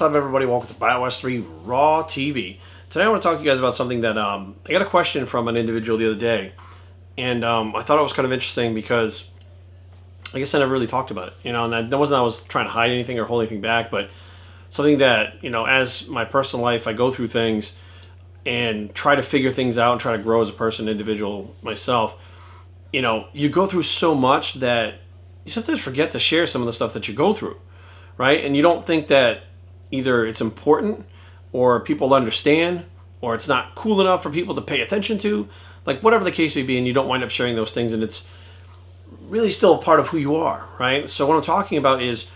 up, everybody? Welcome to BioS 3 Raw TV. Today I want to talk to you guys about something that I got a question from an individual the other day, and I thought it was kind of interesting because I guess I never really talked about it, and that wasn't I was trying to hide anything or hold anything back, but something that, as my personal life, I go through things and try to figure things out and try to grow as a person, individual myself. You go through so much that you sometimes forget to share some of the stuff that you go through, right? And you don't think that either it's important or people understand or it's not cool enough for people to pay attention to, like whatever the case may be, and you don't wind up sharing those things, and it's really still a part of who you are, right? So what I'm talking about is,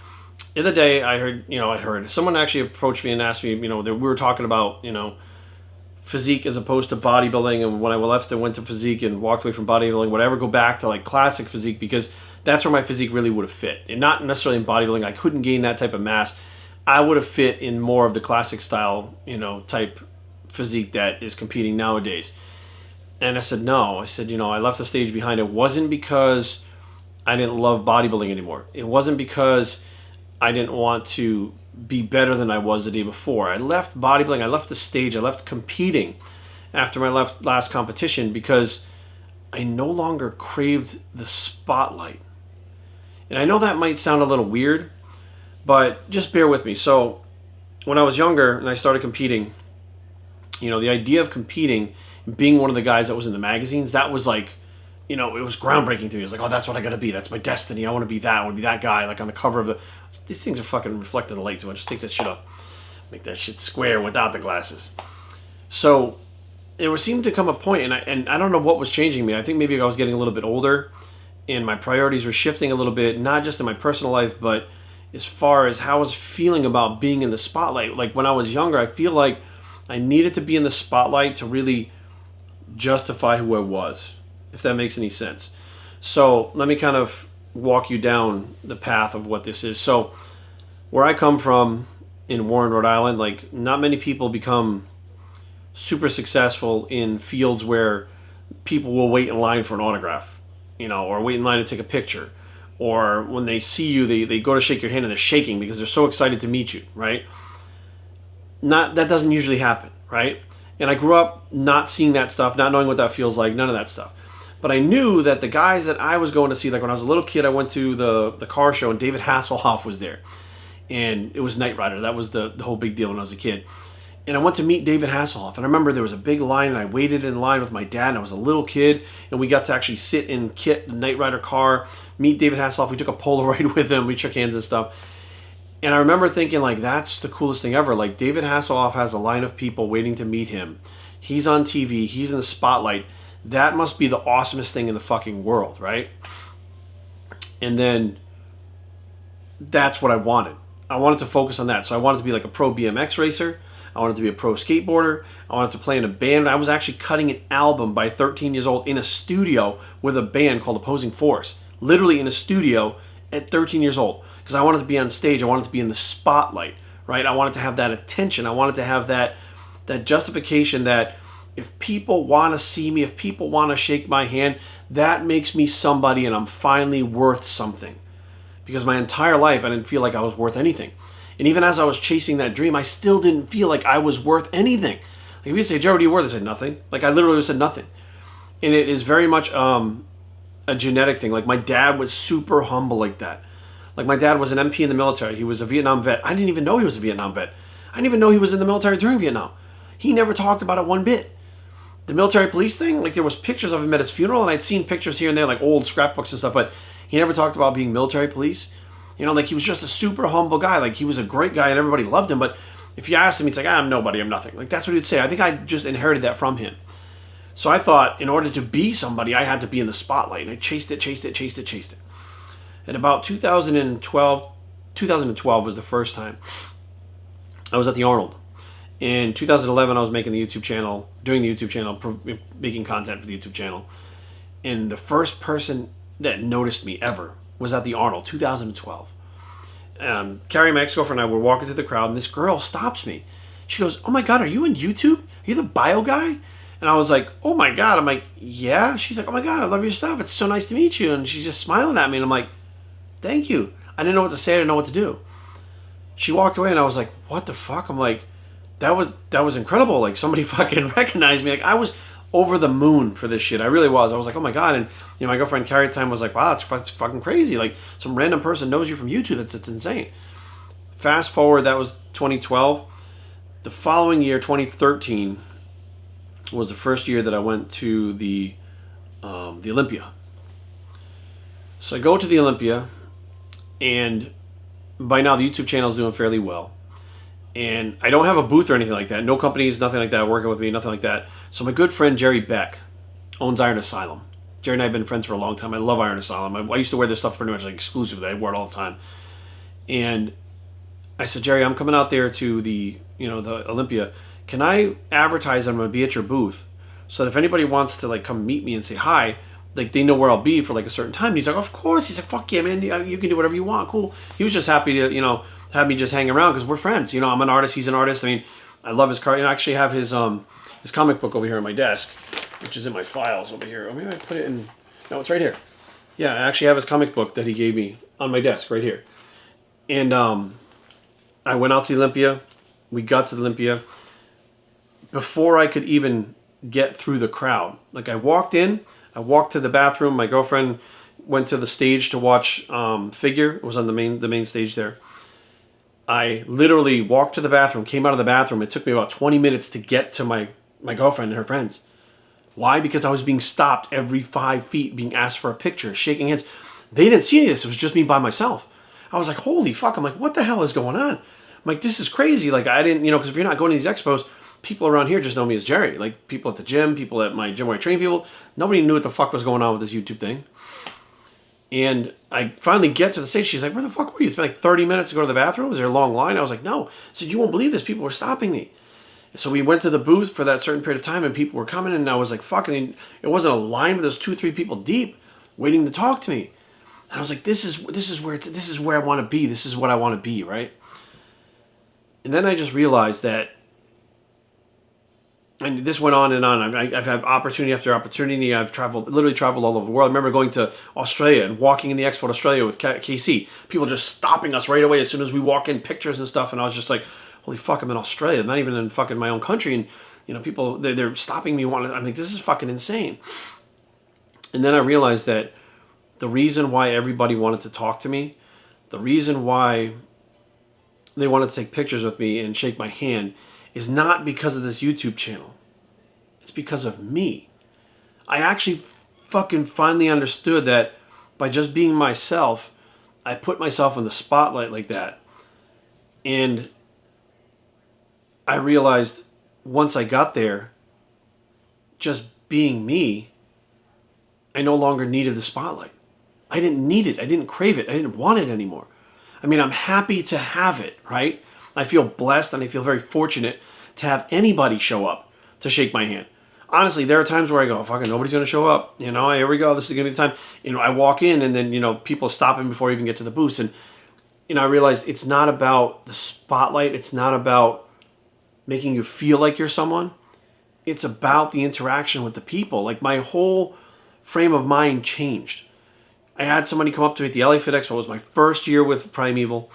the other day I heard someone actually approached me and asked me, that we were talking about, physique as opposed to bodybuilding, and when I left and went to physique and walked away from bodybuilding, would I ever go back to like classic physique, because that's where my physique really would have fit, and not necessarily in bodybuilding. I couldn't gain that type of mass. I would have fit in more of the classic style, type physique that is competing nowadays. And I said no. I said, I left the stage behind. It wasn't because I didn't love bodybuilding anymore. It wasn't because I didn't want to be better than I was the day before. I left bodybuilding, I left the stage, I left competing after my last competition because I no longer craved the spotlight. And I know that might sound a little weird, but just bear with me. So when I was younger and I started competing, the idea of competing and being one of the guys that was in the magazines, that was like, it was groundbreaking to me. It was like, oh, that's what I got to be. That's my destiny. I want to be that. I want to be that guy, like on the cover of the... These things are fucking reflecting the light too much. Just take that shit off. Make that shit square without the glasses. So it seemed to come a point, and I don't know what was changing me. I think maybe I was getting a little bit older, and my priorities were shifting a little bit, not just in my personal life, but as far as how I was feeling about being in the spotlight. Like when I was younger, I feel like I needed to be in the spotlight to really justify who I was, if that makes any sense. So let me kind of walk you down the path of what this is. So where I come from in Warren, Rhode Island, like not many people become super successful in fields where people will wait in line for an autograph, or wait in line to take a picture, or when they see you, they go to shake your hand and they're shaking because they're so excited to meet you, right? That doesn't usually happen, right? And I grew up not seeing that stuff, not knowing what that feels like, none of that stuff. But I knew that the guys that I was going to see, like when I was a little kid, I went to the car show and David Hasselhoff was there. And it was Knight Rider. That was the whole big deal when I was a kid. And I went to meet David Hasselhoff. And I remember there was a big line, and I waited in line with my dad, and I was a little kid, and we got to actually sit in Kit, the Knight Rider car, meet David Hasselhoff. We took a Polaroid with him. We shook hands and stuff. And I remember thinking, like, that's the coolest thing ever. Like, David Hasselhoff has a line of people waiting to meet him. He's on TV. He's in the spotlight. That must be the awesomest thing in the fucking world, right? And then that's what I wanted. I wanted to focus on that. So I wanted to be like a pro BMX racer. I wanted to be a pro skateboarder. I wanted to play in a band. I was actually cutting an album by 13 years old in a studio with a band called Opposing Force. Literally in a studio at 13 years old. Because I wanted to be on stage. I wanted to be in the spotlight, right? I wanted to have that attention. I wanted to have that justification that if people want to see me, if people want to shake my hand, that makes me somebody, and I'm finally worth something. Because my entire life, I didn't feel like I was worth anything. And even as I was chasing that dream, I still didn't feel like I was worth anything. Like if you'd say, Joe, what are you worth? I said, nothing. Like I literally said nothing. And it is very much a genetic thing. Like my dad was super humble like that. Like my dad was an MP in the military. He was a Vietnam vet. I didn't even know he was a Vietnam vet. I didn't even know he was in the military during Vietnam. He never talked about it one bit. The military police thing, like there was pictures of him at his funeral, and I'd seen pictures here and there, like old scrapbooks and stuff, but he never talked about being military police. Like he was just a super humble guy. Like he was a great guy and everybody loved him, but if you asked him, he's like, I'm nobody, I'm nothing. Like that's what he'd say. I think I just inherited that from him. So I thought in order to be somebody, I had to be in the spotlight, and I chased it. And about 2012 was the first time I was at the Arnold. In 2011, I was making the YouTube channel, doing the YouTube channel, making content for the YouTube channel. And the first person that noticed me ever was at the Arnold, 2012. Carrie, my ex-girlfriend, and I were walking through the crowd, and this girl stops me. She goes, oh my God, are you in YouTube? Are you the bio guy? And I was like, oh my God. I'm like, yeah. She's like, oh my God, I love your stuff. It's so nice to meet you. And she's just smiling at me, and I'm like, thank you. I didn't know what to say. I didn't know what to do. She walked away and I was like, what the fuck? I'm like, that was incredible. Like somebody fucking recognized me. Like I was over the moon for this shit. I really was. I was like, oh my god. And my girlfriend Carrie at the time was like, wow, that's fucking crazy. Like some random person knows you from YouTube. It's insane. Fast forward, that was 2012. The following year, 2013, was the first year that I went to the Olympia. So I go to the Olympia, and by now the YouTube channel is doing fairly well. And I don't have a booth or anything like that. No companies, nothing like that working with me, nothing like that. So my good friend Jerry Beck owns Iron Asylum. Jerry and I have been friends for a long time. I love Iron Asylum. I used to wear this stuff pretty much like exclusively. I wore it all the time. And I said, Jerry, I'm coming out there to the Olympia. Can I advertise I'm going to be at your booth so that if anybody wants to like come meet me and say hi, like they know where I'll be for like a certain time? He's like, of course. He's like, fuck yeah, man. You can do whatever you want. Cool. He was just happy to, have me just hang around because we're friends. I'm an artist. He's an artist. I mean, I love his car. I actually have his comic book over here on my desk, which is in my files over here. Or maybe I put it in. No, it's right here. Yeah, I actually have his comic book that he gave me on my desk right here. And I went out to the Olympia. We got to the Olympia. Before I could even get through the crowd, like I walked in, I walked to the bathroom. My girlfriend went to the stage to watch Figure. It was on the main stage there. I literally walked to the bathroom, came out of the bathroom. It took me about 20 minutes to get to my girlfriend and her friends. Why? Because I was being stopped every 5 feet, being asked for a picture, shaking hands. They didn't see any of this. It was just me by myself. I was like, holy fuck. I'm like, what the hell is going on? I'm like, this is crazy. Like, I didn't, because if you're not going to these expos, people around here just know me as Jerry. Like, people at the gym, people at my gym where I train people. Nobody knew what the fuck was going on with this YouTube thing. And I finally get to the stage. She's like, where the fuck were you? It's been like 30 minutes to go to the bathroom. Was there a long line? I was like, no. I said, you won't believe this. People were stopping me. So we went to the booth for that certain period of time, and people were coming, and I was like, fucking, it wasn't a line, but there's 2-3 people deep waiting to talk to me. And I was like, this is where I want to be. This is what I want to be, right? And then I just realized that, and this went on and on. I've had opportunity after opportunity. I've literally traveled all over the world. I remember going to Australia and walking in the expo to Australia with KC. People just stopping us right away as soon as we walk in, pictures and stuff. And I was just like, holy fuck, I'm in Australia. I'm not even in fucking my own country. And, people, they're stopping me. I'm like, this is fucking insane. And then I realized that the reason why everybody wanted to talk to me, the reason why they wanted to take pictures with me and shake my hand is not because of this YouTube channel. It's because of me. I actually fucking finally understood that by just being myself, I put myself in the spotlight like that. And I realized once I got there, just being me, I no longer needed the spotlight. I didn't need it. I didn't crave it. I didn't want it anymore. I mean, I'm happy to have it, right? I feel blessed and I feel very fortunate to have anybody show up to shake my hand. Honestly, there are times where I go, fucking nobody's going to show up. Here we go. This is going to be the time. I walk in and then, people stop me before I even get to the booth. And, I realized it's not about the spotlight. It's not about making you feel like you're someone. It's about the interaction with the people. Like my whole frame of mind changed. I had somebody come up to me at the LA Fit Expo. It was my first year with Primeval.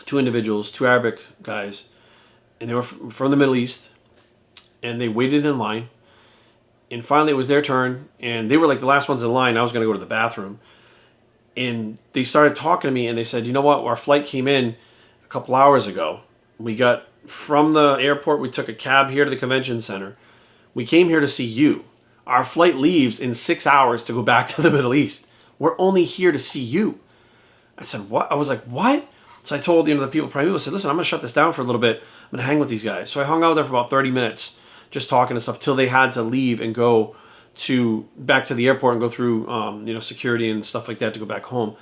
2 individuals, 2 Arabic guys. And they were from the Middle East. And they waited in line. And finally it was their turn. And they were like the last ones in line. I was going to go to the bathroom. And they started talking to me. And they said, you know what? Our flight came in a couple hours ago. We got from the airport. We took a cab here to the convention center. We came here to see you. Our flight leaves in 6 hours to go back to the Middle East. We're only here to see you. I said, what? I was like, what? So I told, the people primarily, I said, listen, I'm going to shut this down for a little bit. I'm going to hang with these guys. So I hung out there for about 30 minutes, just talking and stuff, till they had to leave and go back to the airport and go through, security and stuff like that to go back home.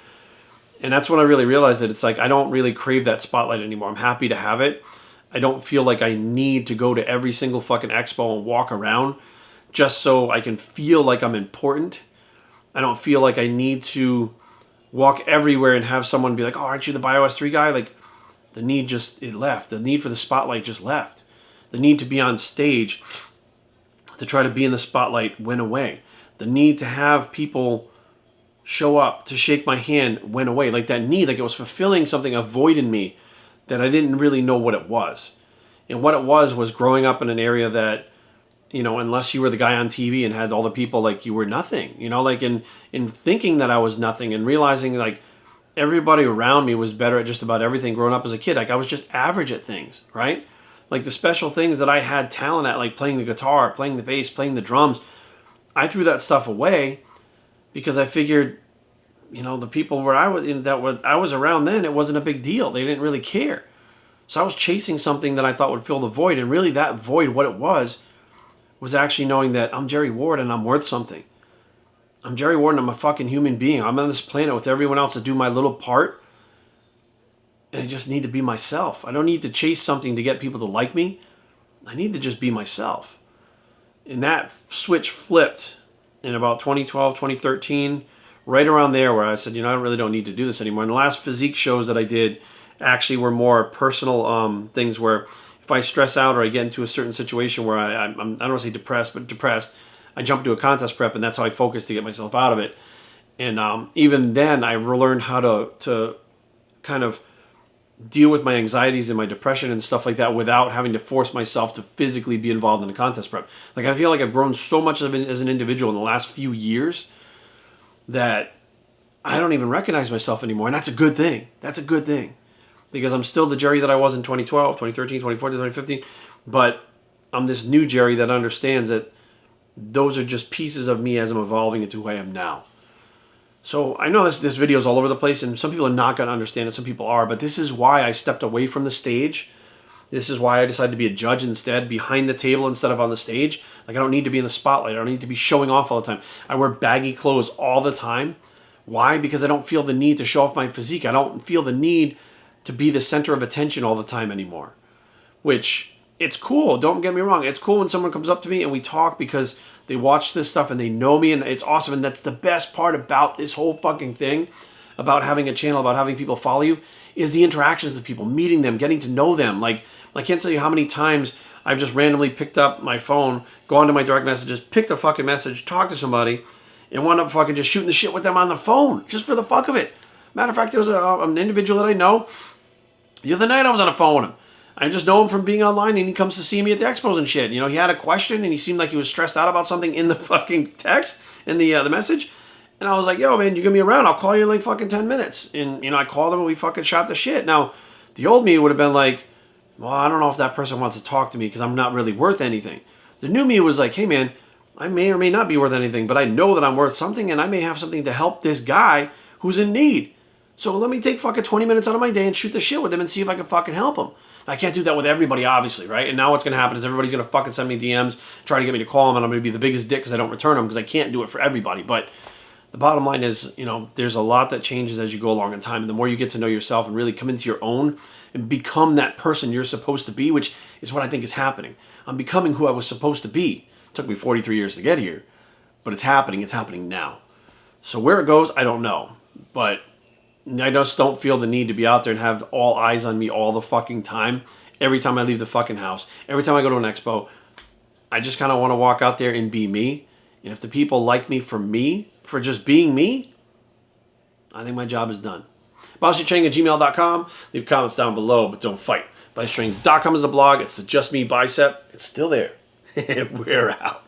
And that's when I really realized that it's like, I don't really crave that spotlight anymore. I'm happy to have it. I don't feel like I need to go to every single fucking expo and walk around just so I can feel like I'm important. I don't feel like I need to walk everywhere and have someone be like, oh, aren't you the BIOS 3 guy? Like, the need it left. The need for the spotlight just left. The need to be on stage to try to be in the spotlight went away. The need to have people show up to shake my hand went away. Like that need, like it was fulfilling something, a void in me that I didn't really know what it was. And what it was growing up in an area that, you know, unless you were the guy on TV and had all the people, like, you were nothing, you know, like in thinking that I was nothing and realizing like everybody around me was better at just about everything growing up as a kid. Like I was just average at things, right? Like the special things that I had talent at, like playing the guitar, playing the bass, playing the drums, I threw that stuff away because I figured, you know, the people where I was around then, it wasn't a big deal. They didn't really care. So I was chasing something that I thought would fill the void, and really that void, what it was actually knowing that I'm Jerry Ward and I'm worth something. I'm Jerry Ward and I'm a fucking human being. I'm on this planet with everyone else to do my little part, and I just need to be myself. I don't need to chase something to get people to like me. I need to just be myself. And that switch flipped in about 2012, 2013, right around there where I said, you know, I really don't need to do this anymore. And the last physique shows that I did actually were more personal things where if I stress out or I get into a certain situation where I don't want to say depressed, but depressed, I jump into a contest prep, and that's how I focus to get myself out of it. And even then, I learned how to kind of deal with my anxieties and my depression and stuff like that without having to force myself to physically be involved in a contest prep. Like I feel like I've grown so much as an individual in the last few years that I don't even recognize myself anymore. And that's a good thing. That's a good thing. Because I'm still the Jerry that I was in 2012, 2013, 2014, 2015. But I'm this new Jerry that understands that those are just pieces of me as I'm evolving into who I am now. So I know this video is all over the place, and some people are not going to understand it. Some people are. But this is why I stepped away from the stage. This is why I decided to be a judge instead, behind the table instead of on the stage. Like, I don't need to be in the spotlight. I don't need to be showing off all the time. I wear baggy clothes all the time. Why? Because I don't feel the need to show off my physique. I don't feel the need to be the center of attention all the time anymore. Which, it's cool. Don't get me wrong. It's cool when someone comes up to me and we talk because they watch this stuff and they know me, and it's awesome. And that's the best part about this whole fucking thing, about having a channel, about having people follow you, is the interactions with people, meeting them, getting to know them. Like, I can't tell you how many times I've just randomly picked up my phone, gone to my direct messages, picked a fucking message, talked to somebody, and wound up fucking just shooting the shit with them on the phone, just for the fuck of it. Matter of fact, there was an individual that I know. The other night I was on the phone with him. I just know him from being online, and he comes to see me at the expos and shit. You know, he had a question, and he seemed like he was stressed out about something in the fucking text, in the message. And I was like, yo, man, you're going to be around. I'll call you in like fucking 10 minutes. And, you know, I called him, and we fucking shot the shit. Now, the old me would have been like, well, I don't know if that person wants to talk to me because I'm not really worth anything. The new me was like, hey, man, I may or may not be worth anything, but I know that I'm worth something, and I may have something to help this guy who's in need. So let me take fucking 20 minutes out of my day and shoot the shit with him and see if I can fucking help him. I can't do that with everybody, obviously, right? And now what's going to happen is everybody's going to fucking send me DMs, try to get me to call them, and I'm going to be the biggest dick because I don't return them because I can't do it for everybody. But the bottom line is, you know, there's a lot that changes as you go along in time. And the more you get to know yourself and really come into your own and become that person you're supposed to be, which is what I think is happening. I'm becoming who I was supposed to be. It took me 43 years to get here, but it's happening. It's happening now. So where it goes, I don't know. But I just don't feel the need to be out there and have all eyes on me all the fucking time. Every time I leave the fucking house, every time I go to an expo, I just kind of want to walk out there and be me. And if the people like me, for just being me, I think my job is done. BossYouTraining@gmail.com. Leave comments down below, but don't fight. BossYouTraining.com is the blog. It's the Just Me Bicep. It's still there. And we're out.